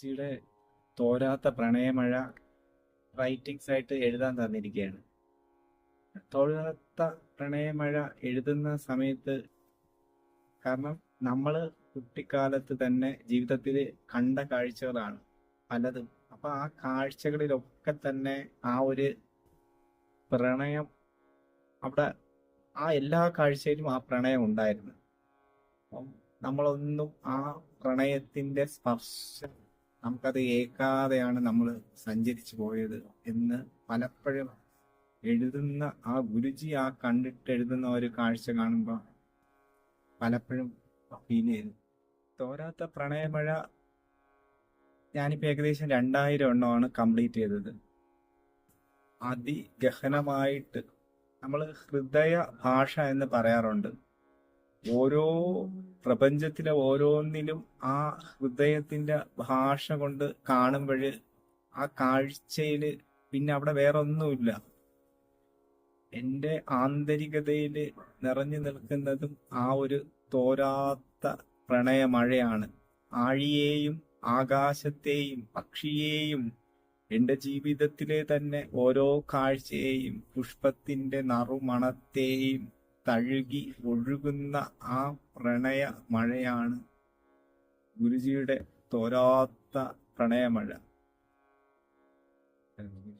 ഗുരുജിയുടെ തോരാത്ത പ്രണയമഴ റൈറ്റിംഗ്സ് ആയിട്ട് എഴുതാൻ തന്നിരിക്കുകയാണ്. തോരാത്ത പ്രണയമഴ എഴുതുന്ന സമയത്ത്, കാരണം നമ്മൾ കുട്ടിക്കാലത്ത് തന്നെ ജീവിതത്തിൽ കണ്ട കാഴ്ചകളാണ് പലതും. അപ്പൊ ആ കാഴ്ചകളിലൊക്കെ തന്നെ ആ ഒരു പ്രണയം അവിടെ, ആ എല്ലാ കാഴ്ചയിലും ആ പ്രണയം ഉണ്ടായിരുന്നു. അപ്പം നമ്മളൊന്നും ആ പ്രണയത്തിന്റെ സ്പർശം നമുക്കത് ഏൽക്കാതെയാണ് നമ്മൾ സഞ്ചരിച്ചു പോയത് എന്ന് പലപ്പോഴും എഴുതുന്ന ആ ഗുരുജി ആ കണ്ടിട്ട് എഴുതുന്ന ഒരു കാഴ്ച കാണുമ്പോൾ പലപ്പോഴും ഫീൽ ചെയ്തു. തോരാത്ത പ്രണയമഴ ഞാനിപ്പോൾ ഏകദേശം 2000 എണ്ണമാണ് കംപ്ലീറ്റ് ചെയ്തത്. അതിഗഹനമായിട്ട് നമ്മൾ ഹൃദയ ഭാഷ എന്ന് പറയാറുണ്ട്. ഓരോ പ്രപഞ്ചത്തിലെ ഓരോന്നിലും ആ ഹൃദയത്തിന്റെ ഭാഷ കൊണ്ട് കാണുമ്പോൾ ആ കാഴ്ചയിൽ പിന്നെ അവിടെ വേറെ ഒന്നുമില്ല. എൻ്റെ ആന്തരികതയിൽ നിറഞ്ഞു നിൽക്കുന്നതും ആ ഒരു തോരാത്ത പ്രണയമഴയാണ്. ആഴിയെയും ആകാശത്തെയും പക്ഷിയെയും എൻ്റെ ജീവിതത്തിലെ തന്നെ ഓരോ കാഴ്ചയെയും പുഷ്പത്തിന്റെ നറുമണത്തെയും തഴുകി ഒഴുകുന്ന ആ പ്രണയ മഴയാണ് ഗുരുജിയുടെ തോരാത്ത പ്രണയമഴ. ഗുരുജി